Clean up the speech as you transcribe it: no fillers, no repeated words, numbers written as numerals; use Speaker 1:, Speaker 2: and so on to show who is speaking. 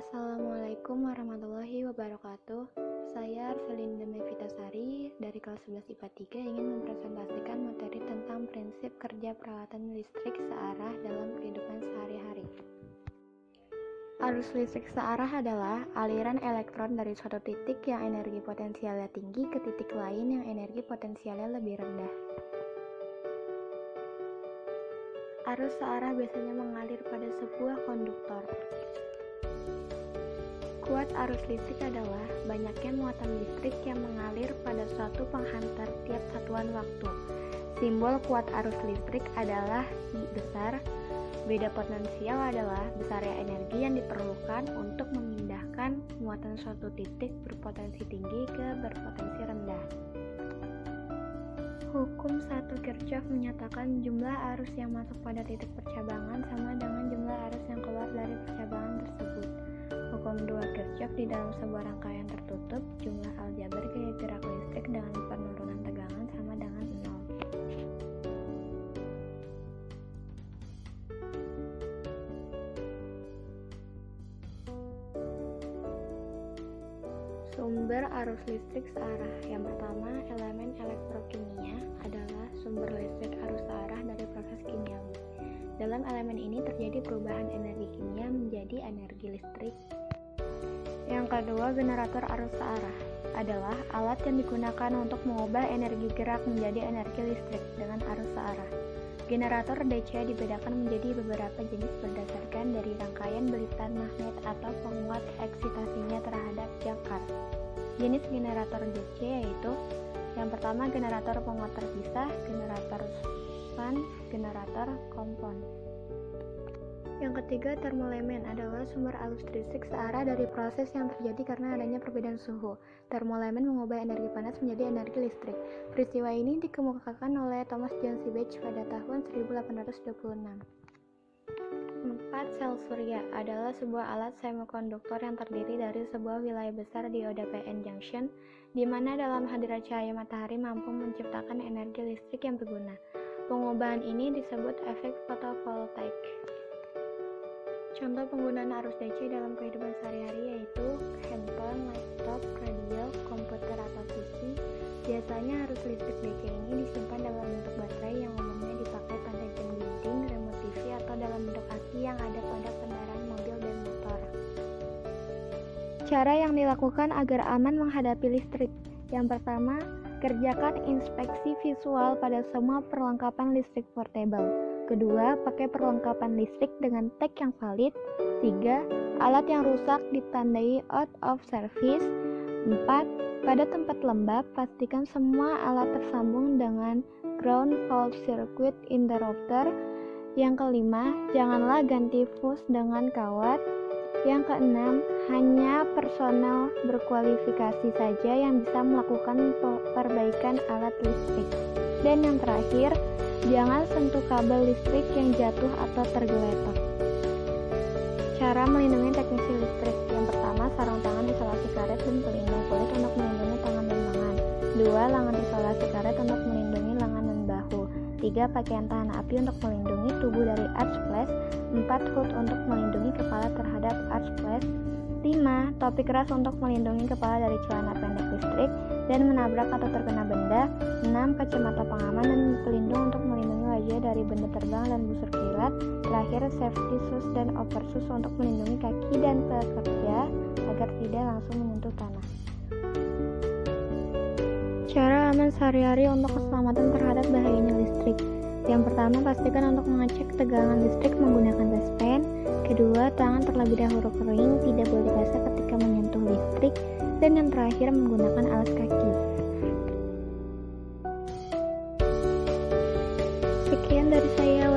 Speaker 1: Assalamualaikum warahmatullahi wabarakatuh. Saya Arselinda Mevitasari dari kelas 11 IPA 3 ingin mempresentasikan materi tentang prinsip kerja peralatan listrik searah dalam kehidupan sehari-hari. Arus listrik searah adalah aliran elektron dari suatu titik yang energi potensialnya tinggi ke titik lain yang energi potensialnya lebih rendah. Arus searah biasanya mengalir pada sebuah konduktor. Kuat arus listrik adalah banyaknya muatan listrik yang mengalir pada suatu penghantar tiap satuan waktu. Simbol kuat arus listrik adalah I besar. Beda potensial adalah besarnya energi yang diperlukan untuk memindahkan muatan suatu titik berpotensi tinggi ke berpotensi rendah. Hukum 1 Kirchhoff menyatakan jumlah arus yang masuk pada titik percabangan sama dengan jumlah arus yang keluar dari percabangan tersebut. Hukum 2 Kirchhoff di dalam sebuah rangkaian tertutup, jumlah aljabar gaya gerak listrik dengan penurunan tegangan sama dengan 0. Sumber arus listrik searah. Yang pertama, elemen elektrokimia adalah sumber listrik arus searah dari proses kimiawi. Dalam elemen ini terjadi perubahan energi kimia menjadi energi listrik. Yang kedua, generator arus searah adalah alat yang digunakan untuk mengubah energi gerak menjadi energi listrik dengan arus searah. Generator DC dibedakan menjadi beberapa jenis berdasarkan dari rangkaian belitan magnet atau penguat eksitasinya terhadap jangkar. Jenis generator DC yaitu yang pertama generator penguat terpisah, generator shunt, generator kompon. Yang ketiga, termolemen adalah sumber arus listrik searah dari proses yang terjadi karena adanya perbedaan suhu. Termolemen mengubah energi panas menjadi energi listrik. Peristiwa ini dikemukakan oleh Thomas John Babbage pada tahun 1826. 4. Sel surya adalah sebuah alat semikonduktor yang terdiri dari sebuah wilayah besar dioda PN junction, di mana dalam hadirat cahaya matahari mampu menciptakan energi listrik yang berguna. Pengubahan ini disebut efek fotovoltaik. Contoh penggunaan arus DC dalam kehidupan sehari-hari yaitu handphone, laptop, radio, komputer atau PC. Biasanya arus listrik DC ini disimpan dalam bentuk baterai yang umumnya dipakai pada jam dinding, remote TV, atau dalam bentuk aki yang ada pada kendaraan mobil dan motor. Cara yang dilakukan agar aman menghadapi listrik. Yang pertama, kerjakan inspeksi visual pada semua perlengkapan listrik portable. Kedua, pakai perlengkapan listrik dengan tag yang valid. 3. Alat yang rusak ditandai out of service. 4. Pada tempat lembab, pastikan semua alat tersambung dengan ground fault circuit interrupter. Yang kelima, janganlah ganti fuse dengan kawat. Yang keenam, hanya personel berkualifikasi saja yang bisa melakukan perbaikan alat listrik. Dan yang terakhir, jangan sentuh kabel listrik yang jatuh atau tergeletak. Cara melindungi teknisi listrik. Yang pertama, sarung tangan isolasi karet dan pelindung kulit untuk melindungi tangan dan lengan. 2. Lengan isolasi karet untuk melindungi lengan dan bahu. 3. Pakaian tahan api untuk melindungi tubuh dari arc flash. 4. Hood untuk melindungi kepala terhadap arc flash. 5. Topi keras untuk melindungi kepala dari celana pendek listrik dan menabrak atau terkena benda. 6. Kacamata pengaman dan pelindung untuk melindungi wajah dari benda terbang dan busur kilat. Terakhir, safety shoes dan overshoes untuk melindungi kaki dan pekerja agar tidak langsung menyentuh tanah. Cara aman sehari-hari untuk keselamatan terhadap bahayanya listrik. Yang pertama, pastikan untuk mengecek tegangan listrik menggunakan test pen. Kedua, tangan terlebih dahulu kering, tidak boleh basah ketika menyentuh listrik. Dan yang terakhir, menggunakan alas kaki. Sekian dari saya.